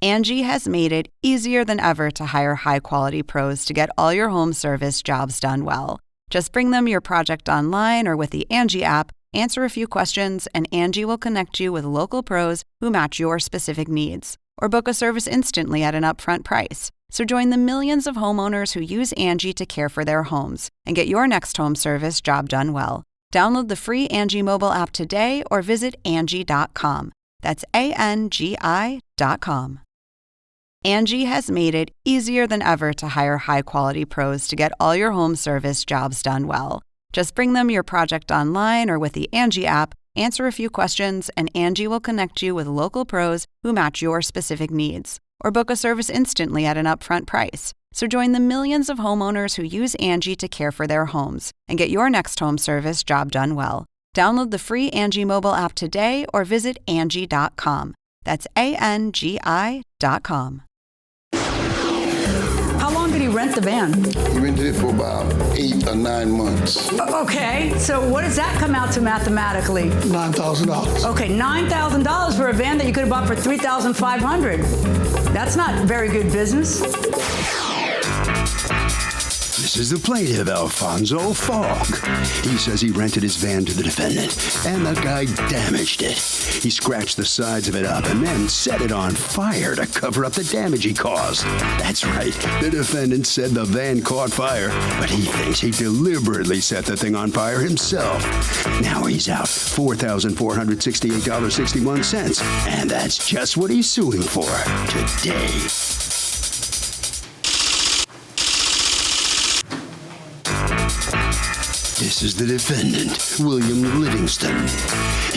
Angie has made it easier than ever to hire high-quality pros to get all your home service jobs done well. Just bring them your project online or with the Angie app, answer a few questions, and Angie will connect you with local pros who match your specific needs. Or book a service instantly at an upfront price. So join the millions of homeowners who use Angie to care for their homes and get your next home service job done well. Download the free Angie mobile app today or visit Angie.com. That's ANGI.com. Angie has made it easier than ever to hire high-quality pros to get all your home service jobs done well. Just bring them your project online or with the Angie app, answer a few questions, and Angie will connect you with local pros who match your specific needs. Or book a service instantly at an upfront price. So join the millions of homeowners who use Angie to care for their homes and get your next home service job done well. Download the free Angie mobile app today or visit Angie.com. That's ANGI.com. How long did he rent the van? He rented it for about 8 or 9 months. Okay, so what does that come out to mathematically? $9,000. Okay, $9,000 for a van that you could have bought for $3,500. That's not very good business. This is the plaintiff, Alfonso Fogg. He says he rented his van to the defendant, and the guy damaged it. He scratched the sides of it up and then set it on fire to cover up the damage he caused. That's right, the defendant said the van caught fire, but he thinks he deliberately set the thing on fire himself. Now he's out $4,468.61, and that's just what he's suing for today. This is the defendant, William Livingston.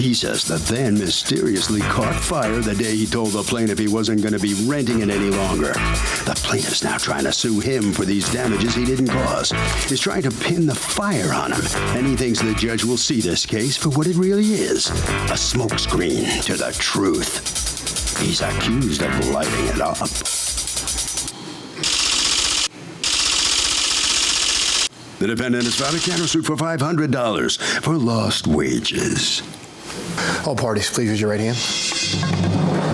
He says the van mysteriously caught fire the day he told the plaintiff he wasn't going to be renting it any longer. The plaintiff's now trying to sue him for these damages he didn't cause. He's trying to pin the fire on him, and he thinks the judge will see this case for what it really is, a smokescreen to the truth. He's accused of lighting it up. The defendant has filed a countersuit for $500 for lost wages. All parties, please use your right hand.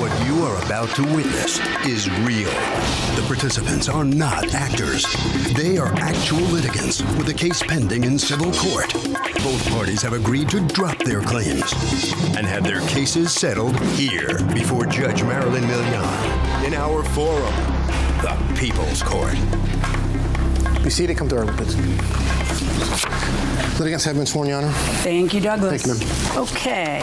What you are about to witness is real. The participants are not actors. They are actual litigants with a case pending in civil court. Both parties have agreed to drop their claims and have their cases settled here before Judge Marilyn Millian in our forum, the People's Court. Be seated. Come to our please. Litigants have been sworn, Your Honor. Thank you, Douglas. Thank you, ma'am. Okay.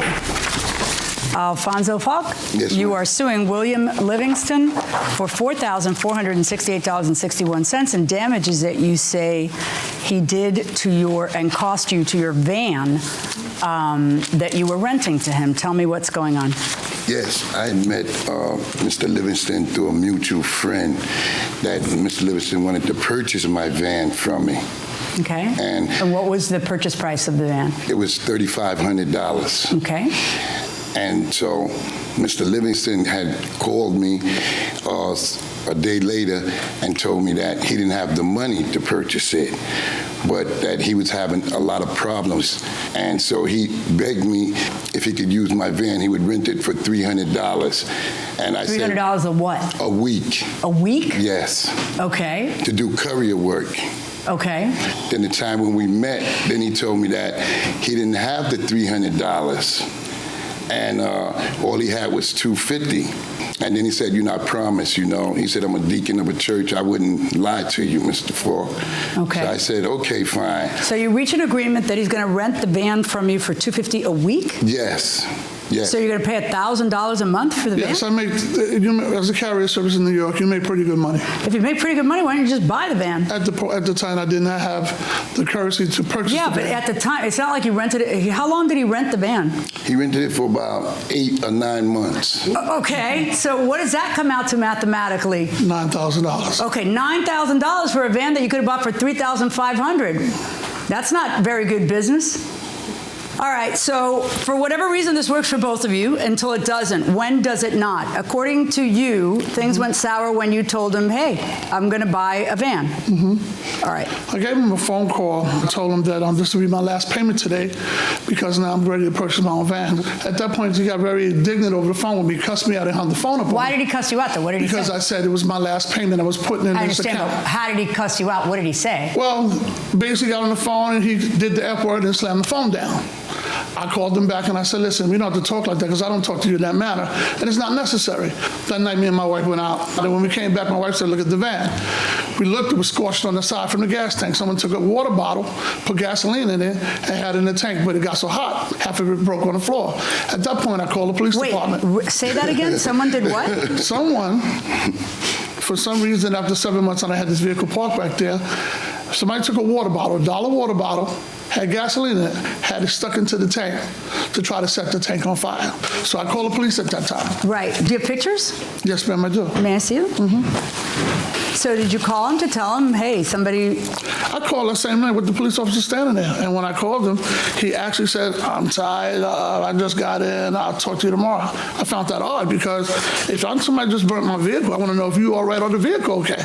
Alfonso Fogg, Yes, you ma'am. are suing William Livingston for $4,468.61 in damages that you say he did to your and cost you to your van that you were renting to him. Tell me what's going on. Yes, I met Mr. Livingston through a mutual friend that Mr. Livingston wanted to purchase my van from me. Okay. And what was the purchase price of the van? it was $3,500. Okay. And so Mr. Livingston had called me a day later and told me that he didn't have the money to purchase it, but that he was having a lot of problems. And so he begged me if he could use my van, he would rent it for $300. And I said, $300 a what? a week. A week? Yes. Okay. To do courier work. Okay. Then the time when we met, then he told me that he didn't have the $300. And all he had was $250. And then he said, "You're not promised, you know." He said, "I'm a deacon of a church. I wouldn't lie to you, Mr. Fogg." Okay. So I said, "Okay, fine." So you reach an agreement that he's going to rent the van from you for $250 a week? Yes. Yes. So you're going to pay $1,000 a month for the van? Yes, I make, as a carrier service in New York, you make pretty good money. If you make pretty good money, why don't you just buy the van? At the time, I did not have the currency to purchase Yeah, the but van. at the time, it's not like you rented it. How long did he rent the van? He rented it for about 8 or 9 months. Okay, so what does that come out to mathematically? $9,000. Okay, $9,000 for a van that you could have bought for $3,500. That's not very good business. All right, so for whatever reason, this works for both of you until it doesn't. When does it not? According to you, things went sour when you told him, hey, I'm going to buy a van. All right. I gave him a phone call. I told him that this will be my last payment today because now I'm ready to purchase my own van. At that point, he got very indignant over the phone with me, cussed me out and hung the phone up on me. Why did he cuss you out, though? What did he say? Because I said it was my last payment I was putting in I this understand, account. but how did he cuss you out? What did he say? Well, basically got on the phone and he did the F word and slammed the phone down. I called him back and I said, listen, we don't have to talk like that because I don't talk to you in that manner. And it's not necessary. That night, me and my wife went out. And when we came back, my wife said, look at the van. We looked, it was scorched on the side from the gas tank. Someone took a water bottle, put gasoline in it, and had it in the tank. But it got so hot, half of it broke on the floor. At that point, I called the police department. Wait, say that again? Someone did what? Someone, for some reason, after 7 months, and I had this vehicle parked back there, somebody took a water bottle, $1 water bottle, had gasoline in it, had it stuck into the tank to try to set the tank on fire. So I called the police at that time. Right. Do you have pictures? Yes, ma'am, I do. May I see them? So did you call him to tell him, hey, somebody... I called that same night with the police officer standing there. And when I called him, he actually said, I'm tired, I just got in, I'll talk to you tomorrow. I found that odd because if somebody just burnt my vehicle, I want to know if you all right on the vehicle, okay.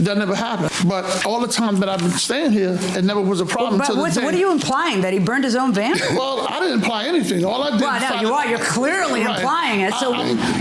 That never happened. But all the time that I've been staying here, it never was a problem But until the day. what are you implying, that he burned his own van? Well, I didn't imply anything. All I did Well, no, you are. You're clearly Right. implying it. So,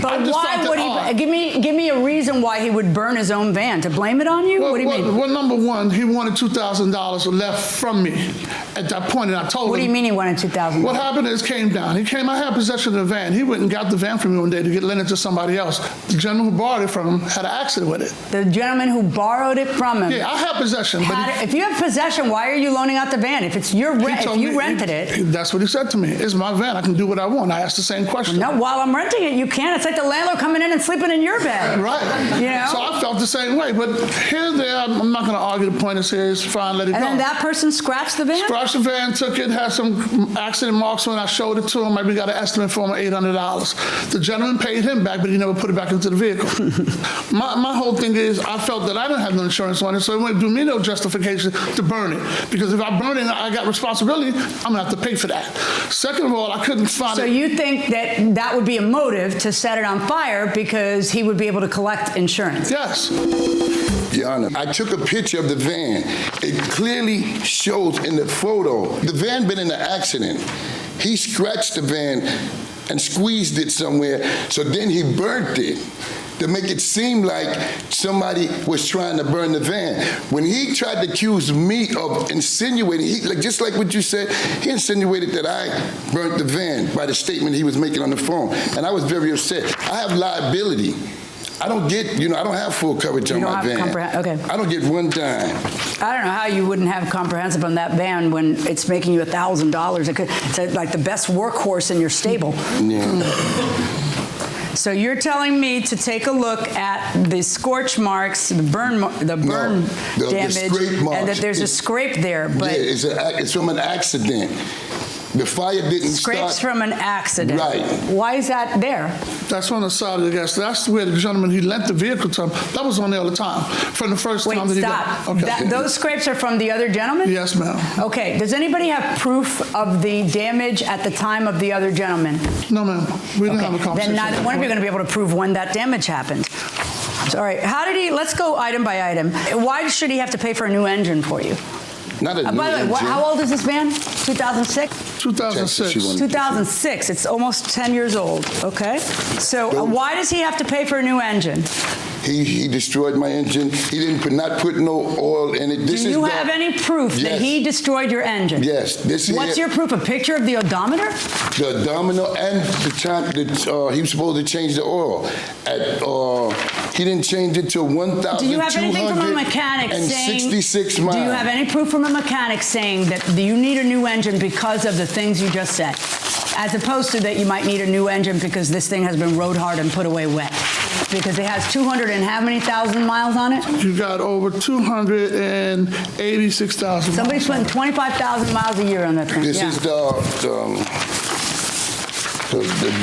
but just why found would that he... odd. Give me a reason why he would burn his own van. To blame it on you? Well, What do you mean? Well, number one, he wanted $2,000 left from me at that point, and I told him. What do you mean he wanted $2,000? What happened is came down. I had possession of the van. He went and got the van from me one day to lend it to somebody else. The gentleman who borrowed it from him had an accident with it. The gentleman who borrowed it from him. Yeah, I have possession. But If you have possession, why are you loaning out the van? If it's your rent, if you rented it. That's what he said to me. It's my van. I can do what I want. I asked the same question. No, while I'm renting it, you can. It's like the landlord coming in and sleeping in your bed. Right. You know? So I felt the same way. But here, there, I'm not going to argue. The point is here. It's fine. Let it go. And then that person scratched the van? Scratched the van, took it, had some accident marks on it. I showed it to him. Maybe got an estimate for him of $800. The gentleman paid him back, but he never put it back into the vehicle. my whole thing is I felt that I didn't have no insurance on it, so it wouldn't do me no justification to burn it. Because if I burn it, I got responsibility, I'm going to have to pay for that. Second of all, I couldn't find it. So you think that that would be a motive to set it on fire because he would be able to collect insurance? Yes. Your Honor, I took a picture of the van. It clearly shows in the photo, the van been in an accident. He scratched the van and squeezed it somewhere, so then he burnt it to make it seem like somebody was trying to burn the van. When he tried to accuse me of insinuating, just like what you said, he insinuated that I burnt the van by the statement he was making on the phone, and I was very upset. I have liability. I don't get, I don't have full coverage on my van. Okay. I don't get one dime. I don't know how you wouldn't have comprehensive on that van when it's making you $1,000. It's like the best workhorse in your stable. Yeah. So you're telling me to take a look at the scorch marks, the burn damage, scrape marks. and that there's a scrape there. But Yeah, it's from an accident. The fire didn't start. Scrapes from an accident. Right. Why is that there? That's on the side of the gas. That's where the gentleman, he lent the vehicle to him. That was on there all the time. From the first Wait, time that he stop. got. Okay. Those scrapes are from the other gentleman? Yes, ma'am. Okay. Does anybody have proof of the damage at the time of the other gentleman? No, ma'am. We didn't have a conversation. Then neither one of you are going to be able to prove when that damage happened. All right. Let's go item by item. Why should he have to pay for a new engine for you? Not a new By the way, engine. how old is this van? 2006? 2006. 2006. It's almost 10 years old. Okay. So why does he have to pay for a new engine? He destroyed my engine. He didn't not put no oil in it. Do you have any proof that he destroyed your engine? Yes. What's your proof? A picture of the odometer? The odometer and the time that he was supposed to change the oil. He didn't change it till 1,266 miles. Do you have anything from a mechanic saying? Do you have any proof from a mechanic saying that you need a new engine because of the things you just said, as opposed to that you might need a new engine because this thing has been rode hard and put away wet? Because it has 200 and how many thousand miles on it? You got over 286,000 Somebody's putting 25,000 miles a year on that thing. This is the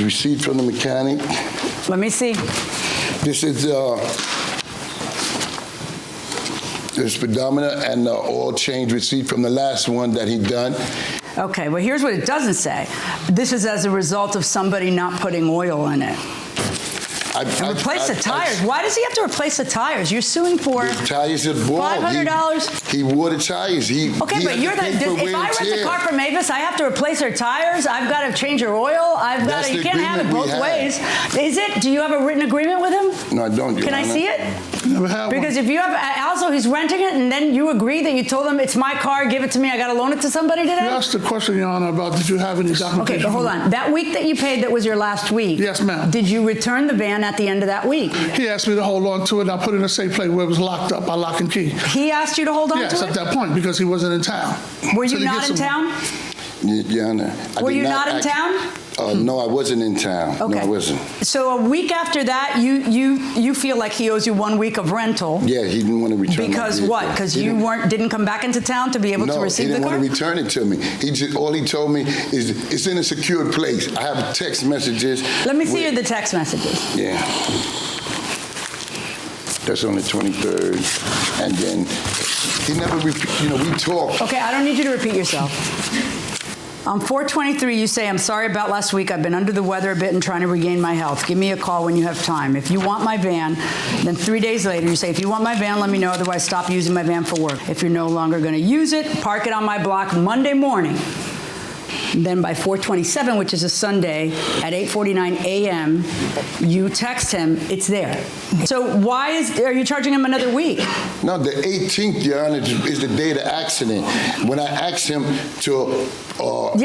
receipt from the mechanic. Let me see. This is the speedometer and the oil change receipt from the last one that he done. Okay, well, here's what it doesn't say. This is as a result of somebody not putting oil in it. And replace the tires. Why does he have to replace the tires? You're suing for the tires are bald. $500. He wore the tires. Okay, but you're if I rent a car from Avis, I have to replace their tires. I've got to change their oil. You can't have it both ways. Do you have a written agreement with him? No, I don't. Can I see it? Never have Because one. if you have, also he's renting it, and then you agree that you told him it's my car, give it to me, I got to loan it to somebody today? You asked the question, Your Honor, about did you have any documentation? Okay, but hold on. That week that you paid that was your last week. Yes, ma'am. Did you return the van at the end of that week? He asked me to hold on to it, and I put it in a safe place where it was locked up by lock and key. He asked you to hold on to it? Yes, at that point, because he wasn't in town. Were you not in town? Your Honor. Were you not in town? No, I wasn't in town. Okay. No, I wasn't. So a week after that, you feel like he owes you 1 week of rental. Yeah, he didn't want to return Because what? Because you didn't come back into town to be able to receive the car? No, he didn't want to return it to me. All he told me is it's in a secured place. I have text messages. Let me see the text messages. Yeah. That's on the 23rd. And then he never, we talked. Okay, I don't need you to repeat yourself. On 4/23, you say, I'm sorry about last week. I've been under the weather a bit and trying to regain my health. Give me a call when you have time. If you want my van, then 3 days later, you say, if you want my van, let me know. Otherwise, stop using my van for work. If you're no longer going to use it, park it on my block Monday morning. And then by 4/27, which is a Sunday, at 8:49 a.m., you text him, it's there. So why are you charging him another week? No, the 18th, Your Honor, is the day of the accident. When I asked him to, but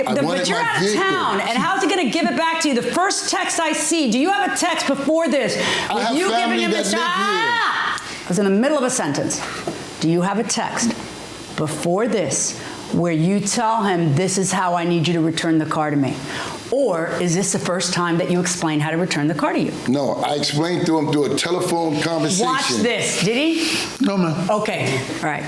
you're out of town, and how's he going to give it back to you? The first text I see, do you have a text before this? I have you family giving him that live here. I was in the middle of a sentence. Do you have a text before this where you tell him, this is how I need you to return the car to me? Or is this the first time that you explain how to return the car to you? No, I explained to him through a telephone conversation. Watch this. Did he? No, ma'am. Okay. All right.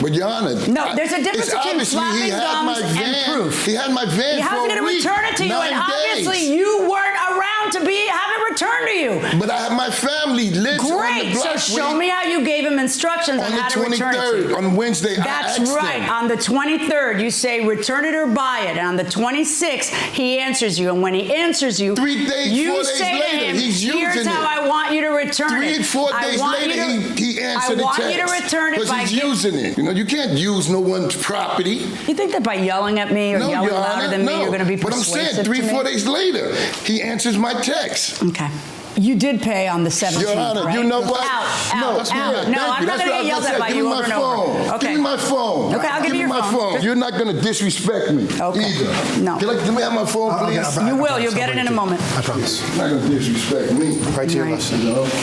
But Your Honor, no, there's a difference between slapping gums and proof. He had my van How's he going to return it to you? And obviously you weren't around to have it returned to you. But I have my family lives on the Great. block. So show me how you gave him instructions on how to return it to you. On Wednesday, That's I asked right. him. On the 23rd, you say return it or buy it. And on the 26th, he answers you. And when he answers you, 3 days, you 4 days say later, to him, he's using here's how I want you to return it. 4 days later, he answered the text. I want you to return it by because he's using it. You can't use no one's property. You think that by yelling at me or yelling louder than me, you're going to be But persuasive I'm saying 3-4 to me? days later, he answers my text. Okay. You did pay on the 17th, Your Honor, right? you know what? Out. No, I'm not going to get yelled at by you over and over. Okay. Give me my phone. Okay, I'll give you your phone. You're not going to disrespect me either. No. Can we have my phone, please? You will. You'll get it in a moment. I promise. You're not going to disrespect me. Right to your left.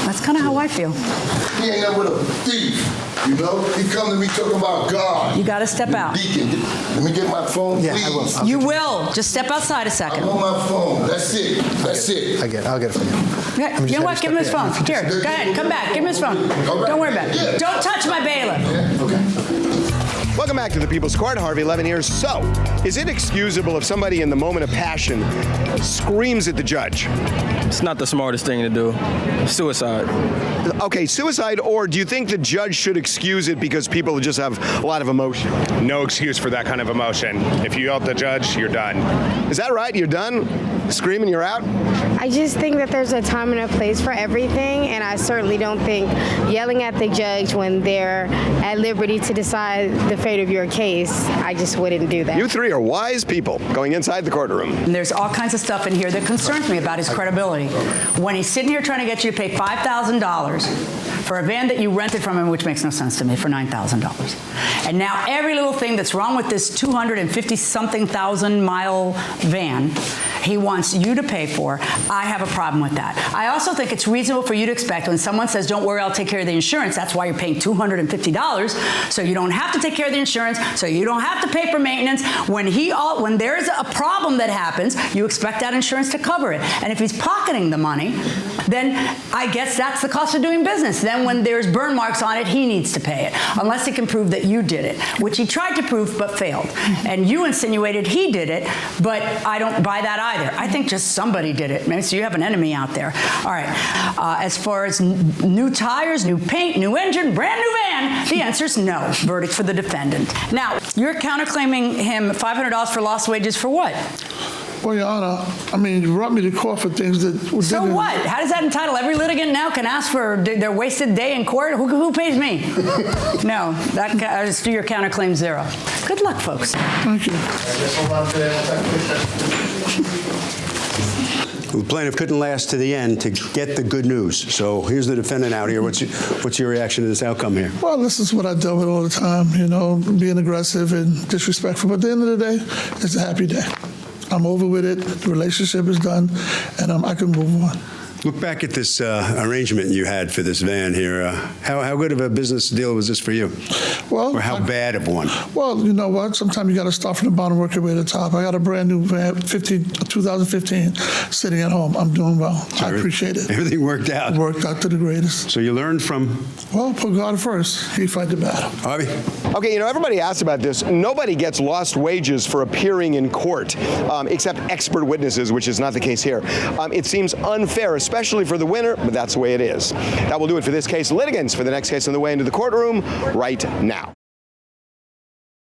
That's kind of how I feel. He ain't up with a thief. He come to me talking about God. You got to step out. Deacon, let me get my phone, please. Yeah, I will. You will. Just step outside a second. I'm on my phone. That's it. That's it. I'll get it for you. Yeah, you know what? Give him his phone. Here, go ahead. Come back. Give him his phone. Don't worry about it. Don't touch my bailiff. Welcome back to the People's Court. Harvey Levin here. So, is it excusable if somebody in the moment of passion screams at the judge? It's not the smartest thing to do. Suicide. Okay, suicide, or do you think the judge should excuse it because people just have a lot of emotion? No excuse for that kind of emotion. If you yell at the judge, you're done. Is that right? You're done? Screaming, you're out? I just think that there's a time and a place for everything, and I certainly don't think yelling at the judge when they're at liberty to decide the fate of your case, I just wouldn't do that. You three are wise people going inside the courtroom. And there's all kinds of stuff in here that concerns me about his credibility. When he's sitting here trying to get you to pay $5,000 for a van that you rented from him, which makes no sense to me, for $9,000. And now every little thing that's wrong with this 250-something thousand mile van, he wants you to pay for. I have a problem with that. I also think it's reasonable for you to expect when someone says, don't worry, I'll take care of the insurance, that's why you're paying $250, so you don't have to take care of the insurance, so you don't have to pay for maintenance. When there's a problem that happens, you expect that insurance to cover it. And if he's pocketing the money, then I guess that's the cost of doing business. Then when there's burn marks on it, he needs to pay it, unless he can prove that you did it, which he tried to prove but failed. And you insinuated he did it, but I don't buy that either. I think just somebody did it. Maybe so you have an enemy out there. All right. As far as new tires, new paint, new engine, brand new van, the answer is no. Verdict for the defendant. Now, You're counterclaiming him $500 for lost wages for what? Well, Your Honor, I mean, you brought me to court for things that... So what? How does that entitle? Every litigant now can ask for their wasted day in court? Who pays me? No, I just do your counterclaim 0. Good luck, folks. Thank you. The plaintiff couldn't last to the end to get the good news. So here's the defendant out here. What's your reaction to this outcome here? Well, this is what I deal with all the time, you know, being aggressive and disrespectful. But at the end of the day, it's a happy day. I'm over with it. The relationship is done, and I can move on. Look back at this arrangement you had for this van here. How good of a business deal was this for you? Well, or how bad of one? Well, you know what? Sometimes you got to start from the bottom, work your way to the top. I got a brand new van, 2015, sitting at home. I'm doing well. So I appreciate it. Everything worked out. It worked out to the greatest. So you learned from? Well, put God first. He fight the battle. Harvey? Okay, you know, everybody asks about this. Nobody gets lost wages for appearing in court, except expert witnesses, which is not the case here. It seems unfair, especially for the winner, but that's the way it is. That will do it for this case. Litigants for the next case on the way into the courtroom right now.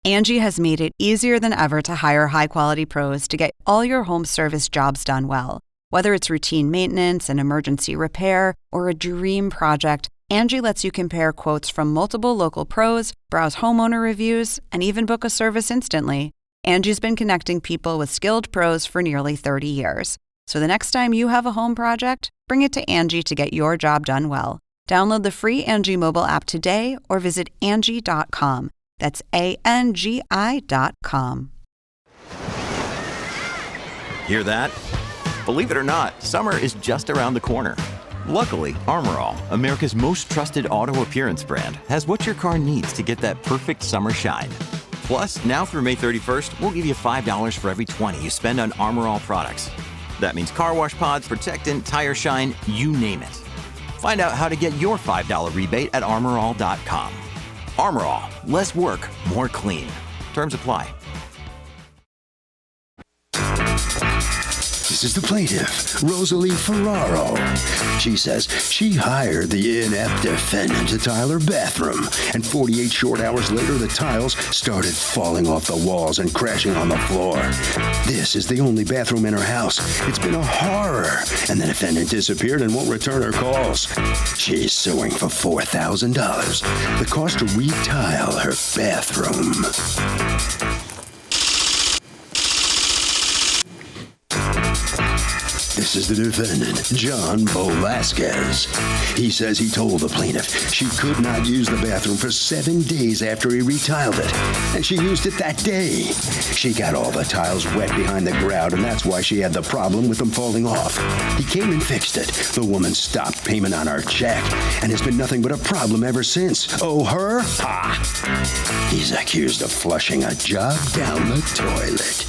Angie has made it easier than ever to hire high-quality pros to get all your home service jobs done well. Whether it's routine maintenance, an emergency repair, or a dream project, Angie lets you compare quotes from multiple local pros, browse homeowner reviews, and even book a service instantly. Angie's been connecting people with skilled pros for nearly 30 years. So the next time you have a home project, bring it to Angie to get your job done well. Download the free Angie mobile app today or visit Angie.com. That's ANGI.com. Hear that? Believe it or not, summer is just around the corner. Luckily, Armor All, America's most trusted auto appearance brand, has what your car needs to get that perfect summer shine. Plus, now through May 31st, we'll give you $5 for every $20 you spend on Armor All products. That means car wash pods, protectant, tire shine, you name it. Find out how to get your $5 rebate at armorall.com. Armor All, less work, more clean. Terms apply. This is the plaintiff, Rosalie Ferraro. She says she hired the inept defendant to tile her bathroom, and 48 short hours later, the tiles started falling off the walls and crashing on the floor. This is the only bathroom in her house. It's been a horror, and the defendant disappeared and won't return her calls. She's suing for $4,000, the cost to retile her bathroom. This is the defendant, John Velasquez. He says he told the plaintiff she could not use the bathroom for 7 days after he retiled it, and she used it that day. She got all the tiles wet behind the grout, and that's why she had the problem with them falling off. He came and fixed it. The woman stopped payment on her check, and it's been nothing but a problem ever since. Oh, her? Ha! He's accused of flushing a job down the toilet.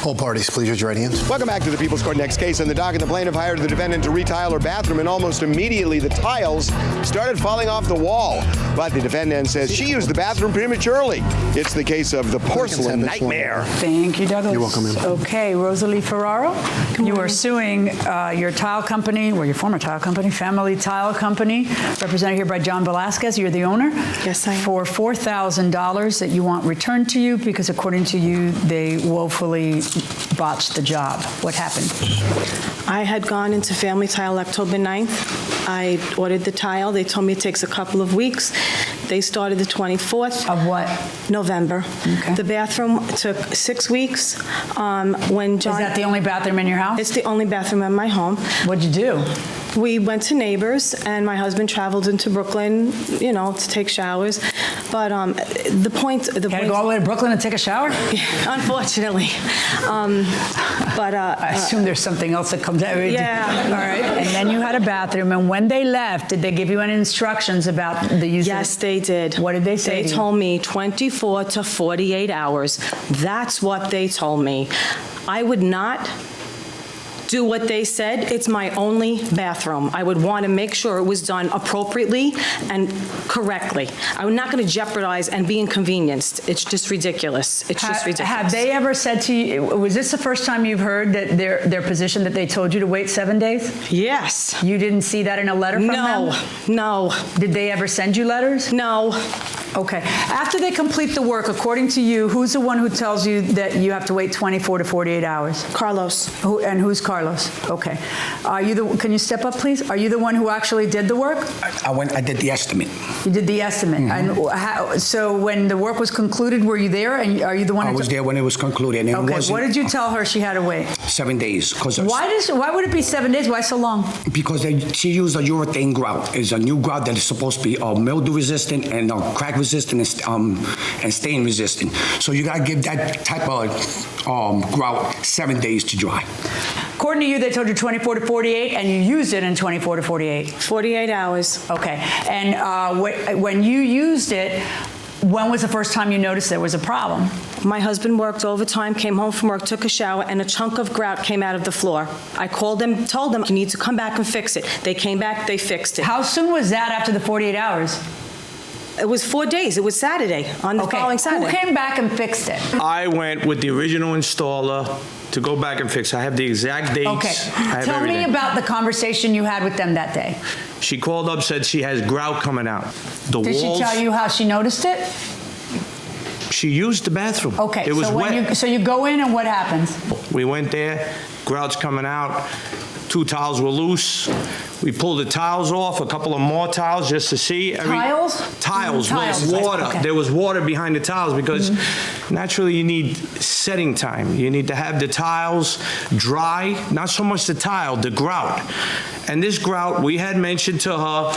All parties, please raise your right hands. Welcome back to the People's Court. Next case on the docket. The plaintiff hired the defendant to retile her bathroom, and almost immediately the tiles started falling off the wall. But the defendant says she used the bathroom prematurely. It's the case of the porcelain nightmare. Thank you, Douglas. You're welcome, ma'am. Okay, Rosalie Ferraro, you are suing your tile company, or your former tile company, Family Tile Company, represented here by John Velasquez. You're the owner. Yes, I am. For $4,000 that you want returned to you because, according to you, they woefully botched the job. What happened? I had gone into Family Tile October 9th. I ordered the tile. They told me it takes a couple of weeks. They started the 24th. Of what? November. Okay. The bathroom took 6 weeks. When John, Is that the only bathroom in your house? It's the only bathroom in my home. What'd you do? We went to neighbors, and my husband traveled into Brooklyn, you know, to take showers. But the point... Gotta go all the way to Brooklyn and take a shower? Unfortunately. I assume there's something else that comes out. Yeah. All right. And then you had a bathroom, and when they left, did they give you any instructions about the use? Yes, they did. What did they say? They told me 24 to 48 hours. That's what they told me. I would not do what they said. It's my only bathroom. I would want to make sure it was done appropriately and correctly. I'm not going to jeopardize and be inconvenienced. It's just ridiculous. It's just ridiculous. Have they ever said to you, was this the first time you've heard that their position that they told you to wait 7 days? Yes. You didn't see that in a letter from them? No. Did they ever send you letters? No. Okay. After they complete the work, according to you, who's the one who tells you that you have to wait 24 to 48 hours? Carlos. And who's Carlos? Okay. Can you step up, please? Are you the one who actually did the work? I did the estimate. You did the estimate. Mm-hmm. And so when the work was concluded, were you there? And are you the one? I was there when it was concluded. And okay. What did you tell her she had to wait? 7 days. Why would it be 7 days? Why so long? Because she used a urethane grout. It's a new grout that is supposed to be mildew resistant and crack resistant and stain resistant. So you got to give that type of grout 7 days to dry. According to you, they told you 24 to 48, and you used it in 24 to 48. 48 hours. Okay. And when you used it, when was the first time you noticed there was a problem? My husband worked overtime, came home from work, took a shower, and a chunk of grout came out of the floor. I called them, told them, you need to come back and fix it. They came back, they fixed it. How soon was that after the 48 hours? It was 4 days. It was Saturday, on the following Saturday. Who came back and fixed it? I went with the original installer to go back and fix it. I have the exact dates. Okay. Tell me about the conversation you had with them that day. She called up, said she has grout coming out. Did she tell you how she noticed it? She used the bathroom. Okay. It was wet. So you go in and what happens? We went there, grout's coming out, 2 towels were loose. We pulled the tiles off, a couple of more tiles just to see. Tiles? Tiles. Tiles. Water. Okay. There was water behind the tiles because naturally you need setting time. You need to have the tiles dry, not so much the tile, the grout. And this grout, we had mentioned to her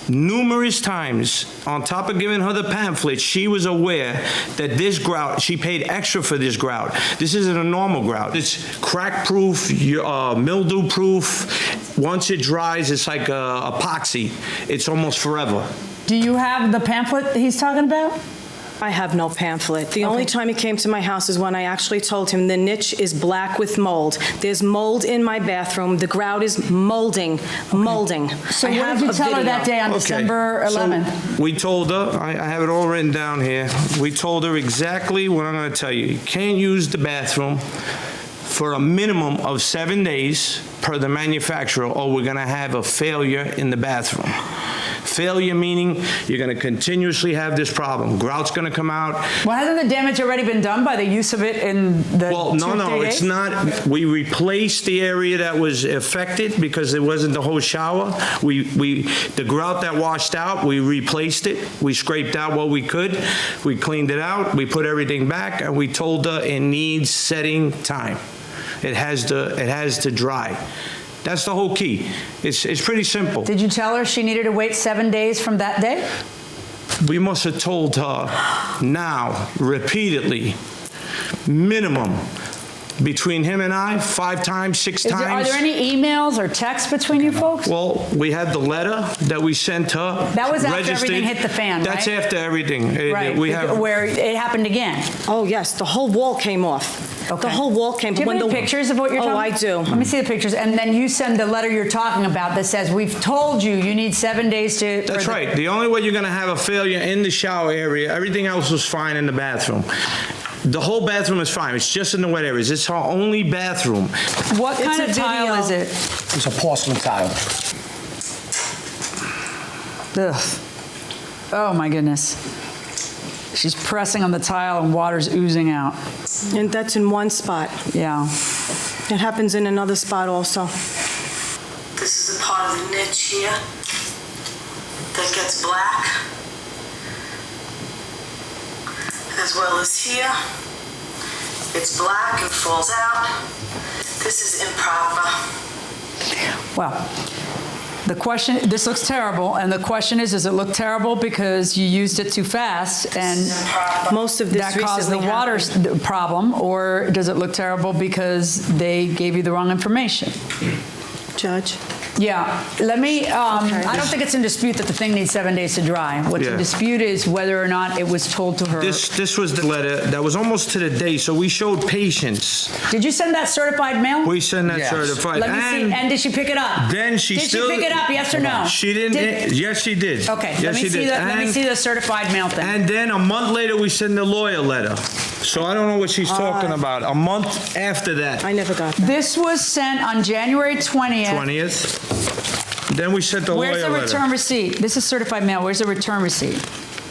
numerous times, on top of giving her the pamphlet, she was aware that this grout, she paid extra for this grout. This isn't a normal grout. It's crack-proof, mildew-proof. Once it dries, it's like epoxy. It's almost forever. Do you have the pamphlet that he's talking about? I have no pamphlet. The only time he came to my house is when I actually told him the niche is black with mold. There's mold in my bathroom. The grout is molding. So what did you tell her that day on December 11th? So we told her, I have it all written down here. We told her exactly what I'm going to tell you. You can't use the bathroom for a minimum of 7 days per the manufacturer, or we're going to have a failure in the bathroom. Failure meaning you're going to continuously have this problem. Grout's going to come out. Well, hasn't the damage already been done by the use of it in the no, it's not. We replaced the area that was affected because it wasn't the whole shower. The grout that washed out, we replaced it. We scraped out what we could. We cleaned it out. We put everything back, and we told her it needs setting time. It has to dry. That's the whole key. It's pretty simple. Did you tell her she needed to wait 7 days from that day? We must have told her now, repeatedly, minimum, between him and I, 5 times, 6 times. Are there any emails or texts between you folks? Well, we had the letter that we sent her. That was after registered. everything hit the fan, That's right? after everything. Right, where it happened again. Oh, yes, the whole wall came off. Okay. The whole wall came off. Do you have any pictures of what you're talking about? Oh, I do. Let me see the pictures. And then you send the letter you're talking about that says, we've told you you need 7 days to... That's right. The only way you're going to have a failure in the shower area, everything else was fine in the bathroom. The whole bathroom is fine. It's just in the wet areas. It's our only bathroom. What kind of tile is it? It's a porcelain tile. Ugh. Oh, my goodness. She's pressing on the tile and water's oozing out. And that's in one spot. Yeah. It happens in another spot also. This is a part of the niche here that gets black, as well as here. It's black and falls out. This is improper. Well, the question, this looks terrible, and the question is, does it look terrible because you used it too fast and most of this that caused the water problem, or does it look terrible because they gave you the wrong information? Judge? Yeah, let me, I don't think it's in dispute that the thing needs 7 days to dry. What's in dispute is whether or not it was told to her. This was the letter that was almost to the day, so we showed patience. Did you send that certified mail? We sent that certified. Let me see, and did she pick it up? Then she still... Did she pick it up, yes or no? She didn't, yes she did. Okay, yes, let me see the certified mail thing. And then a month later, we sent the lawyer letter. So I don't know what she's talking about. A month after that. I never got that. This was sent on January 20th. 20th. Then we sent the lawyer letter. Where's the return receipt? This is certified mail. Where's the return receipt?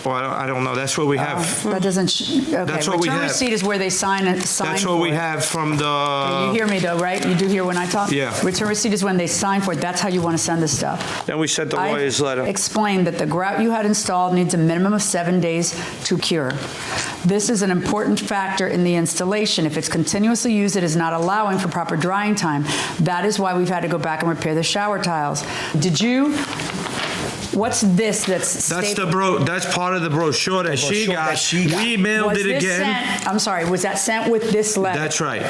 Well, I don't know. That's what we have. That doesn't. Okay. That's what we have. Return receipt is where they sign it. That's what we have from the. Okay, you hear me though, right? You do hear when I talk. Yeah. Return receipt is when they sign for it. That's how you want to send this stuff. Then we sent the lawyer's letter. Explained that the grout you had installed needs a minimum of 7 days to cure. This is an important factor in the installation. If it's continuously used, it is not allowing for proper drying time. That is why we've had to go back and repair the shower tiles. Did you? What's this that's that's part of the brochure that she got. We mailed it again. I'm sorry, was that sent with this letter? That's right.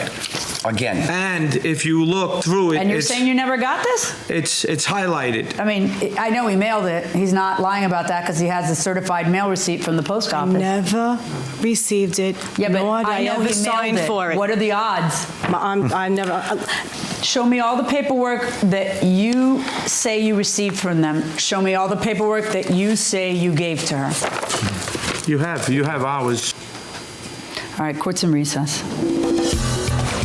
Again. And if you look through it, and you're saying you never got this? It's highlighted. I mean, I know he mailed it. He's not lying about that because he has a certified mail receipt from the post office. Never received it. Yeah, but I know ever he signed mailed it. for it. What are the odds? I never. Show me all the paperwork that you say you received from them. Show me all the paperwork that you say you gave to her. You have ours. All right, court's in recess.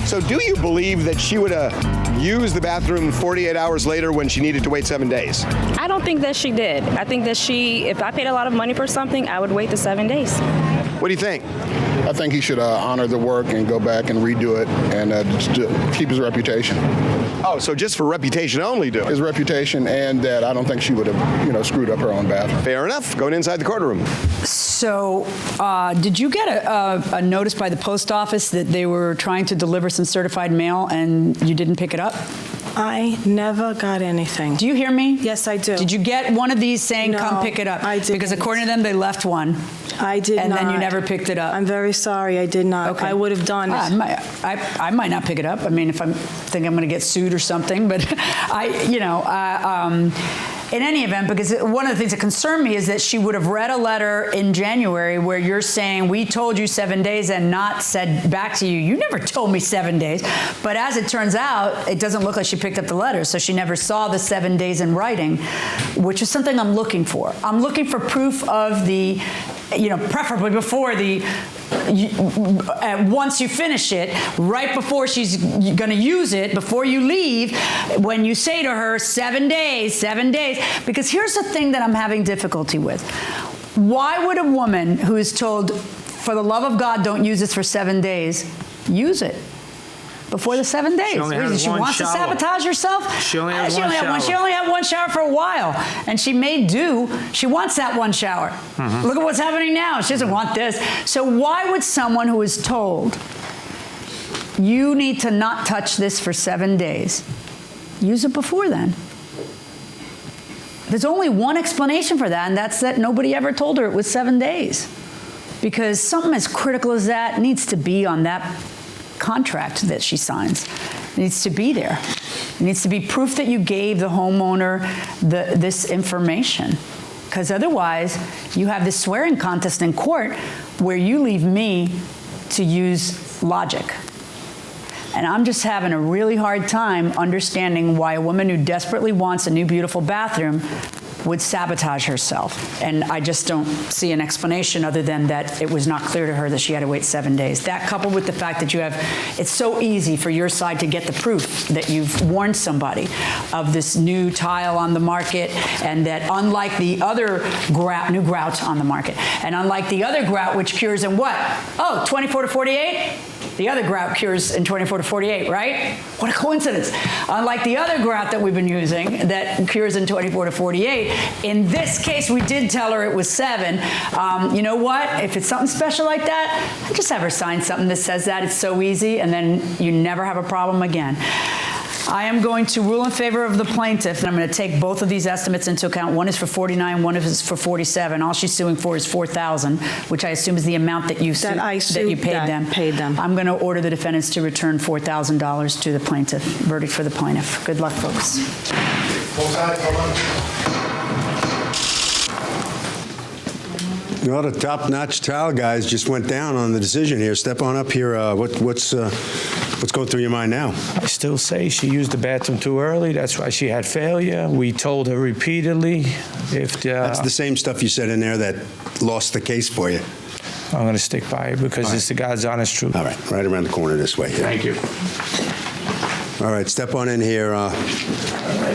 So do you believe that she would have used the bathroom 48 hours later when she needed to wait 7 days? I don't think that she did. I think that if I paid a lot of money for something, I would wait the 7 days. What do you think? I think he should honor the work and go back and redo it and keep his reputation. Oh, so just for reputation only do it? His reputation, and that I don't think she would have, screwed up her own bathroom. Fair enough. Going inside the courtroom. So, did you get a notice by the post office that they were trying to deliver some certified mail and you didn't pick it up? I never got anything. Do you hear me? Yes, I do. Did you get one of these saying, no, come pick it up? I did. Because according to them, they left one. I did and not. And then you never picked it up. I'm very sorry, I did not. Okay. I would have done it. I might not pick it up. I mean, if I think I'm going to get sued or something, but in any event, because one of the things that concerned me is that she would have read a letter in January where you're saying, we told you 7 days, and not said back to you, you never told me 7 days. But as it turns out, it doesn't look like she picked up the letter, so she never saw the 7 days in writing, which is something I'm looking for. I'm looking for proof of the, preferably before the, once you finish it, right before she's going to use it, before you leave, when you say to her, 7 days, because here's the thing that I'm having difficulty with. Why would a woman who is told, for the love of God, don't use this for 7 days, use it before the 7 days? She wants to sabotage herself? She only had one shower. She only had one shower for a while, and she may do. She wants that one shower. Mm-hmm. Look at what's happening now. She doesn't want this. So why would someone who is told, you need to not touch this for 7 days, use it before then? There's only one explanation for that, and that's that nobody ever told her it was 7 days. Because something as critical as that needs to be on that contract that she signs. It needs to be there. It needs to be proof that you gave the homeowner this information. Because otherwise, you have this swearing contest in court where you leave me to use logic. And I'm just having a really hard time understanding why a woman who desperately wants a new, beautiful bathroom would sabotage herself. And I just don't see an explanation other than that it was not clear to her that she had to wait 7 days. That coupled with the fact that it's so easy for your side to get the proof that you've warned somebody of this new tile on the market, and that unlike the other new grout on the market, and unlike the other grout which cures in what? 24 to 48? The other grout cures in 24 to 48, right? What a coincidence. Unlike the other grout that we've been using that cures in 24 to 48, in this case, we did tell her it was 7. You know what? If it's something special like that, just have her sign something that says that. It's so easy, and then you never have a problem again. I am going to rule in favor of the plaintiff, and I'm going to take both of these estimates into account. One is for 49, one is for 47. All she's suing for is $4,000, which I assume is the amount that you paid them. I'm going to order the defendants to return $4,000 to the plaintiff. Verdict for the plaintiff. Good luck, folks. Well, the top-notch tile guys just went down on the decision here. Step on up here. What's going through your mind now? I still say she used the bathroom too early. That's why she had failure. We told her repeatedly if That's the same stuff you said in there that lost the case for you. I'm going to stick by it because it's the God's honest truth. All right, right around the corner this way. Here. Thank you. All right, step on in here.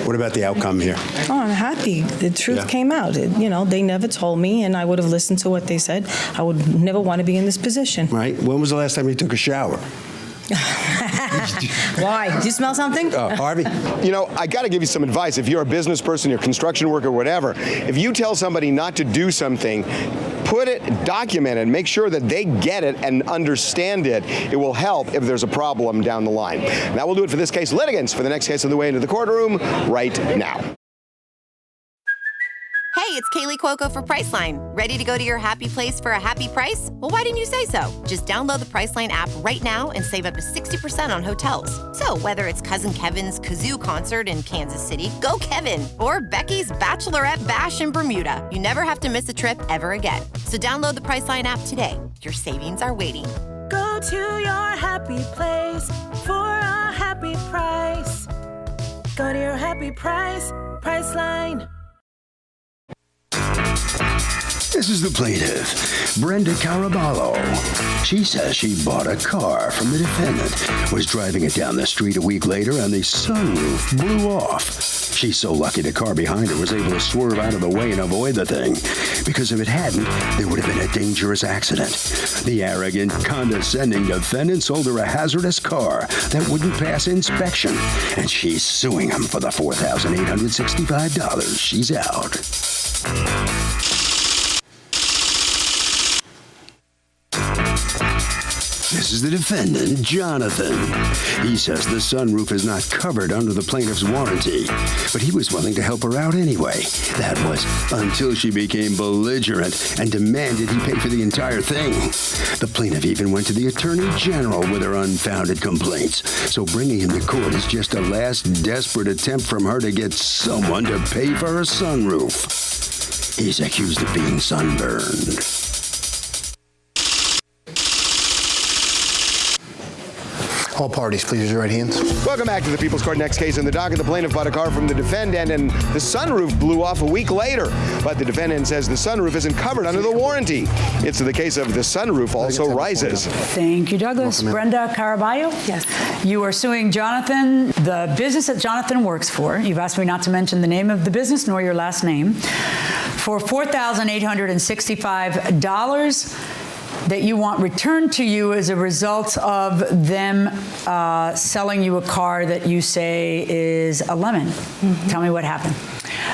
What about the outcome here? Oh, I'm happy. The truth came out. They never told me, and I would have listened to what they said. I would never want to be in this position. Right. When was the last time you took a shower? Why? Do you smell something? Harvey? I got to give you some advice. If you're a business person, you're a construction worker, whatever, if you tell somebody not to do something, put it, document it, make sure that they get it and understand it. It will help if there's a problem down the line. And that will do it for this case. Litigants for the next case on the way into the courtroom right now. Hey, it's Kaylee Cuoco for Priceline. Ready to go to your happy place for a happy price? Well, why didn't you say so? Just download the Priceline app right now and save up to 60% on hotels. So whether it's Cousin Kevin's Kazoo Concert in Kansas City, go Kevin, or Becky's Bachelorette Bash in Bermuda, you never have to miss a trip ever again. So download the Priceline app today. Your savings are waiting. Go to your happy place for a happy price. Go to your happy price, Priceline. This is the plaintiff, Brenda Caraballo. She says she bought a car from the defendant, was driving it down the street a week later, and the sunroof blew off. She's so lucky the car behind her was able to swerve out of the way and avoid the thing, because if it hadn't, there would have been a dangerous accident. The arrogant, condescending defendant sold her a hazardous car that wouldn't pass inspection, and she's suing him for the $4,865. She's out. This is the defendant, Jonathan. He says the sunroof is not covered under the plaintiff's warranty, but he was willing to help her out anyway. That was until she became belligerent and demanded he pay for the entire thing. The plaintiff even went to the Attorney General with her unfounded complaints, so bringing him to court is just a last desperate attempt from her to get someone to pay for her sunroof. He's accused of being sunburned. All parties, please raise your right hands. Welcome back to the People's Court. Next case in the docket. The plaintiff bought a car from the defendant, and the sunroof blew off a week later. But the defendant says the sunroof isn't covered under the warranty. It's the case of the sunroof also rises. Thank you, Douglas. Brenda Caraballo? Yes. You are suing Jonathan, the business that Jonathan works for. You've asked me not to mention the name of the business nor your last name, for $4,865 that you want returned to you as a result of them selling you a car that you say is a lemon. Mm-hmm. Tell me what happened.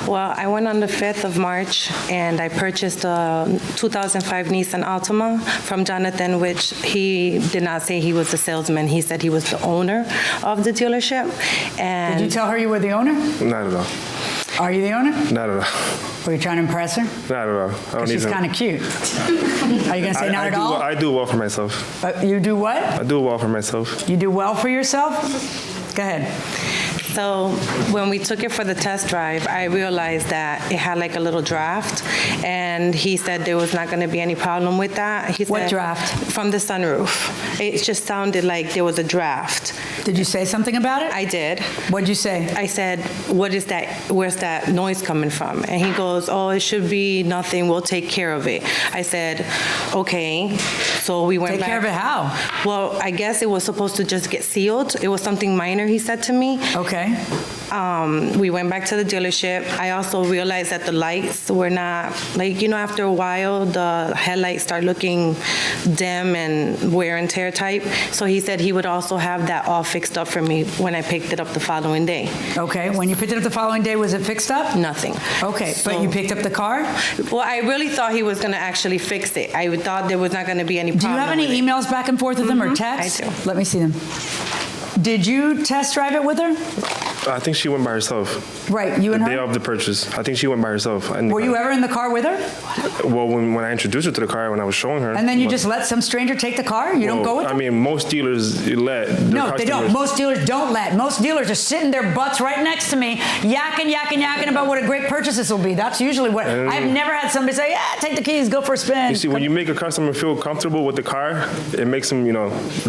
Well, I went on the 5th of March and I purchased a 2005 Nissan Altima from Jonathan, which he did not say he was the salesman. He said he was the owner of the dealership. And did you tell her you were the owner? Not at all. Are you the owner? Not at all. Were you trying to impress her? Not at all. Because she's kind of cute. Are you going to say not at all? I do well for myself. You do what? I do well for myself. You do well for yourself? Go ahead. So when we took it for the test drive, I realized that it had like a little draft, and he said there was not going to be any problem with that. He said, what draft? From the sunroof. It just sounded like there was a draft. Did you say something about it? I did. What'd you say? I said, what is that? Where's that noise coming from? And he goes, oh, it should be nothing. We'll take care of it. I said, okay. So we went back. Take care of it how? Well, I guess it was supposed to just get sealed. It was something minor, he said to me. Okay. We went back to the dealership. I also realized that the lights were not, like, you know, after a while, the headlights start looking dim and wear and tear type. So he said he would also have that all fixed up for me when I picked it up the following day. Okay. When you picked it up the following day, was it fixed up? Nothing. Okay. So, but you picked up the car? Well, I really thought he was going to actually fix it. I thought there was not going to be any problem. Do you have any emails back and forth with him or texts? I do. Let me see them. Did you test drive it with her? I think she went by herself. Right, you and her? The day of the purchase. I think she went by herself. Were you ever in the car with her? Well, when I introduced her to the car, when I was showing her. And then you just let some stranger take the car? You don't go with her? I mean, most dealers let their No, customers. they don't. Most dealers don't let. Most dealers are sitting their butts right next to me, yakking about what a great purchase this will be. That's usually what. I've never had somebody say, yeah, take the keys, go for a spin. You see, when you make a customer feel comfortable with the car, it makes them,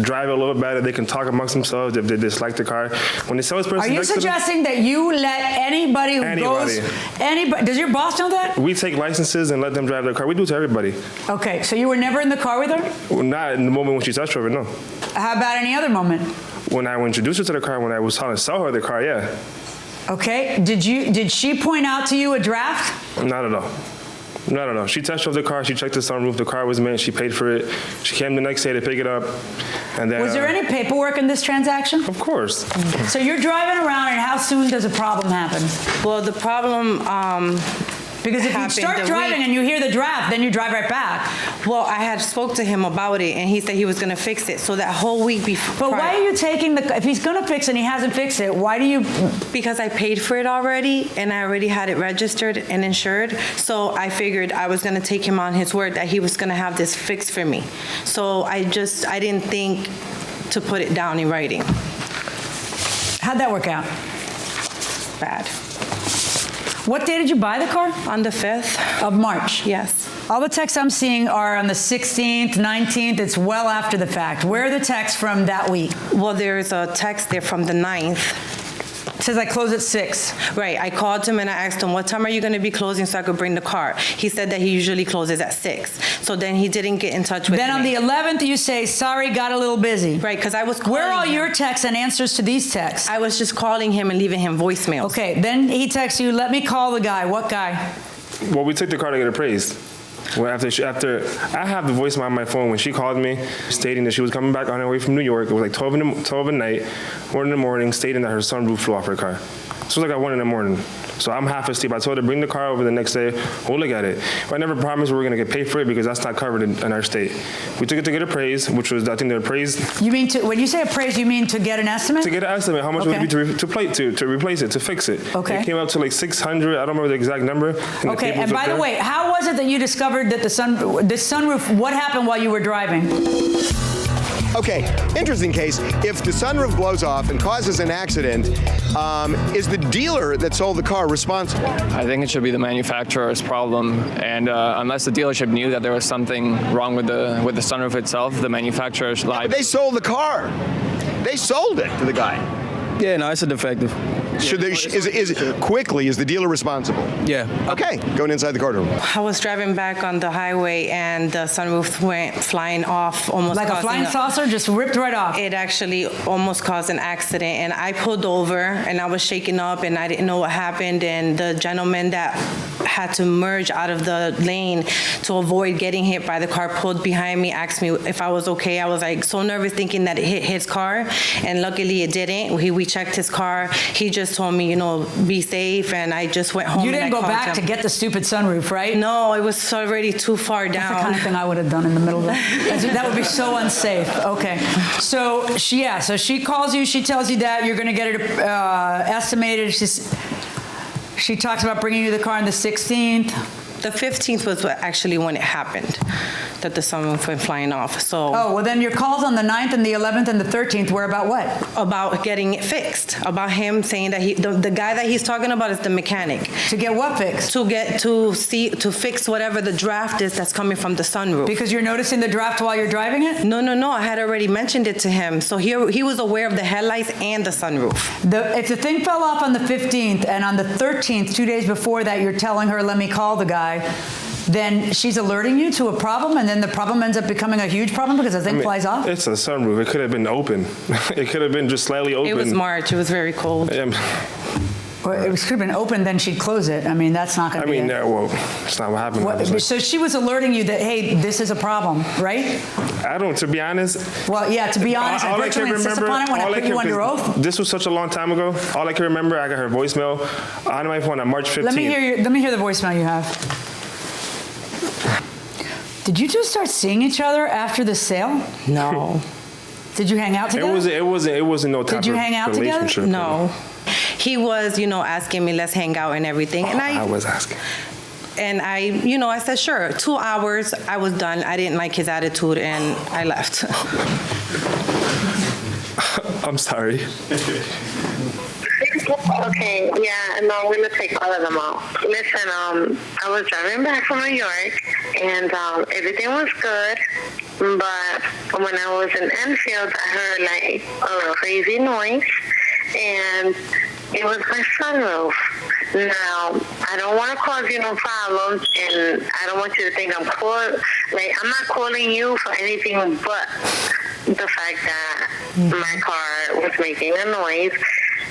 drive a little better. They can talk amongst themselves if they dislike the car. When the salesperson Are you suggesting that you let anybody who goes... Anybody. Does your boss know that? We take licenses and let them drive their car. We do it to everybody. Okay, so you were never in the car with her? Well, not in the moment when she test drove it, no. How about any other moment? When I introduced her to the car, when I was trying to sell her the car, yeah. Okay, did she point out to you a draft? Not at all. Not at all. She test drove the car. She checked the sunroof. The car was mint. She paid for it. She came the next day to pick it up. And then, was there any paperwork in this transaction? Of course. So you're driving around, and how soon does a problem happen? Well, the problem because if you start driving and you hear the draft, then you drive right back. Well, I had spoke to him about it, and he said he was going to fix it. So that whole week before. But why are you taking if he's going to fix it and he hasn't fixed it, why do you? Because I paid for it already, and I already had it registered and insured. So I figured I was going to take him on his word that he was going to have this fixed for me. So I didn't think to put it down in writing. How'd that work out? Bad. What day did you buy the car? On the 5th. Of March? Yes. All the texts I'm seeing are on the 16th, 19th. It's well after the fact. Where are the texts from that week? Well, there's a text there from the 9th. It says I close at 6. Right. I called him and I asked him, what time are you going to be closing so I could bring the car? He said that he usually closes at 6. So then he didn't get in touch with me. Then on the 11th, you say, sorry, got a little busy. Right, because I was calling Where are all him. your texts and answers to these texts? I was just calling him and leaving him voicemails. Okay, then he texts you, let me call the guy. What guy? Well, we took the car to get appraised. Well, after I have the voicemail on my phone when she called me stating that she was coming back on her way from New York. It was like 12 at night, 1 in the morning, stating that her sunroof flew off her car. So it was like at 1 in the morning. So I'm half asleep. I told her to bring the car over the next day. We'll look at it. But I never promised we were going to get paid for it because that's not covered in our state. We took it to get appraised, which was, I think, the appraised. You mean when you say appraised, you mean to get an estimate? To get an estimate, how much would it be to replace it, to fix it. Okay. It came out to like 600. I don't remember the exact number. Okay, and by the way, how was it that you discovered that the sunroof, what happened while you were driving? Okay, interesting case. If the sunroof blows off and causes an accident, is the dealer that sold the car responsible? I think it should be the manufacturer's problem, and unless the dealership knew that there was something wrong with the sunroof itself, the manufacturer should lie. But they sold the car. They sold it to the guy. Yeah, no, it's a defective. Should they, is the dealer responsible? Yeah. Okay, going inside the courtroom. I was driving back on the highway and the sunroof went flying off, almost like a flying saucer, just ripped right off. It actually almost caused an accident, and I pulled over and I was shaking up and I didn't know what happened, and the gentleman that had to merge out of the lane to avoid getting hit by the car pulled behind me, asked me if I was okay. I was like so nervous thinking that it hit his car, and luckily it didn't. We checked his car. He just told me, be safe, and I just went home. You didn't go back to get the stupid sunroof, right? No, it was already too far down. That's the kind of thing I would have done in the middle of it. That would be so unsafe. Okay. So she calls you, she tells you that you're going to get it estimated. She talks about bringing you the car on the 16th. The 15th was actually when it happened, that the sunroof went flying off. So. Oh, well then your calls on the 9th and the 11th and the 13th were about what? About getting it fixed. About him saying that the guy that he's talking about is the mechanic. To get what fixed? To fix whatever the draft is that's coming from the sunroof. Because you're noticing the draft while you're driving it? No. I had already mentioned it to him. So he was aware of the headlights and the sunroof. If the thing fell off on the 15th and on the 13th, 2 days before that, you're telling her, let me call the guy, then she's alerting you to a problem, and then the problem ends up becoming a huge problem because the thing flies off? It's a sunroof. It could have been open. It could have been just slightly open. It was March. It was very cold. Well, it could have been open, then she'd close it. I mean, that's not going to be that's not what happened. So she was alerting you that, hey, this is a problem, right? To be honest. Well, yeah, to be honest, I virtually insist upon it when I put you under oath. This was such a long time ago. All I can remember, I got her voicemail on my phone on March 15th. Let me hear the voicemail you have. Did you two start seeing each other after the sale? No. Did you hang out together? It wasn't no type Did you hang out of relationship. together? No. He was, asking me, let's hang out and everything. And I was asking. And I said, sure. 2 hours, I was done. I didn't like his attitude, and I left. I'm sorry. Okay, yeah, no, I'm gonna take all of them out. Listen, I was driving back from New York, and everything was good, but when I was in Enfield, I heard like a crazy noise, and it was my sunroof. Now, I don't want to cause you no problems, and I don't want you to think I'm not calling you for anything but the fact that my car was making a noise.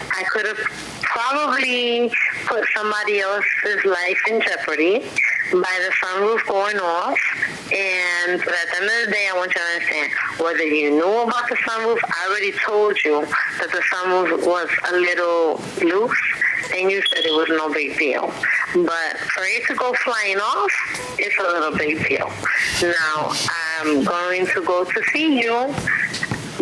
I could have probably put somebody else's life in jeopardy by the sunroof going off. But at the end of the day, I want you to understand, whether you knew about the sunroof, I already told you that the sunroof was a little loose, and you said it was no big deal. But for it to go flying off, it's a little big deal. Now, I'm going to go to see you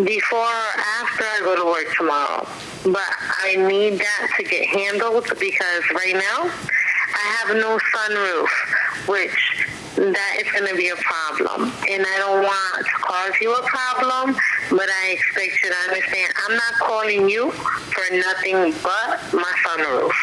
before or after I go to work tomorrow. But I need that to get handled because right now I have no sunroof, which that is going to be a problem. And I don't want to cause you a problem, but I expect you to understand I'm not calling you for nothing but my sunroof.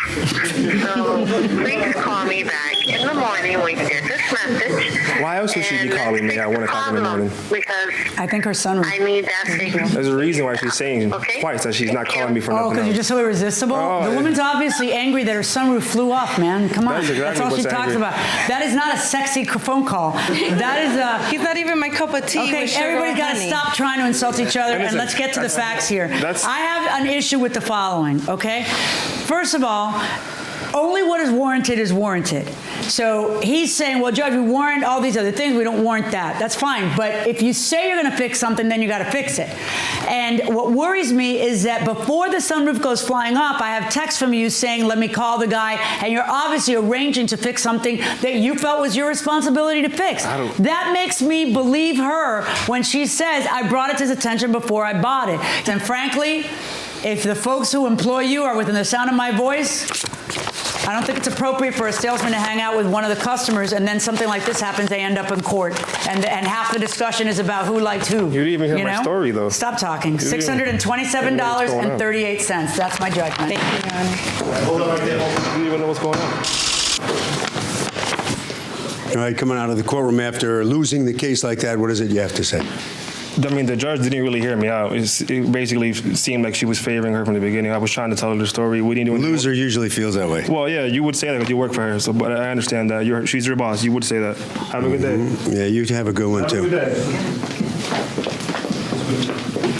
So please call me back in the morning when you get this message. Why else would she be calling me at 1 o'clock in the morning? Because I think her sunroof. I need that signal. There's a reason why she's saying twice that she's not calling me for nothing because you're just so irresistible? The woman's obviously angry that her sunroof flew off, man. Come on. That's all she talks about. That is not a sexy phone call. That is He's not even my cup of tea. Okay, everybody's got to stop trying to insult each other, and let's get to the facts here. I have an issue with the following, okay? First of all, only what is warranted is warranted. So he's saying, well, Judge, we warrant all these other things. We don't warrant that. That's fine. But if you say you're going to fix something, then you got to fix it. And what worries me is that before the sunroof goes flying off, I have text from you saying, let me call the guy. And you're obviously arranging to fix something that you felt was your responsibility to fix. That makes me believe her when she says, I brought it to his attention before I bought it. And frankly, if the folks who employ you are within the sound of my voice, I don't think it's appropriate for a salesman to hang out with one of the customers and then something like this happens, they end up in court. And half the discussion is about who liked who. You didn't even hear my story, though. Stop talking. $627.38. That's my judgment. Thank you, Your Honor. Hold on right there. You don't even know what's going on. All right, coming out of the courtroom after losing the case like that, what is it you have to say? I mean, the judge didn't really hear me out. It basically seemed like she was favoring her from the beginning. I was trying to tell her the story. We didn't do anything. Loser usually feels that way. Well, yeah, you would say that because you work for her. So, but I understand that. She's your boss. You would say that. Have a good day. Yeah, you have a good one, too. Have a good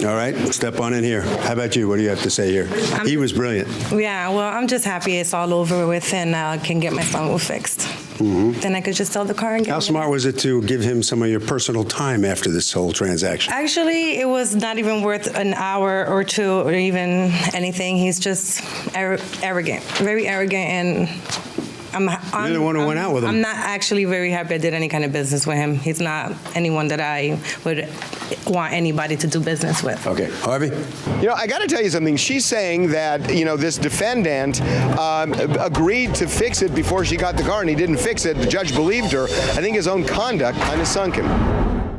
day. All right, step on in here. How about you? What do you have to say here? He was brilliant. Yeah, well, I'm just happy it's all over with and I can get my sunroof fixed. Then I could just sell the car and get How smart was it to give him some of your personal time after this whole transaction? Actually, it was not even worth an hour or two or even anything. He's just arrogant, very arrogant, and You're the one who went out with him. I'm not actually very happy I did any kind of business with him. He's not anyone that I would want anybody to do business with. Okay. Harvey? I got to tell you something. She's saying that, this defendant agreed to fix it before she got the car, and he didn't fix it. The judge believed her. I think his own conduct kind of sunk him.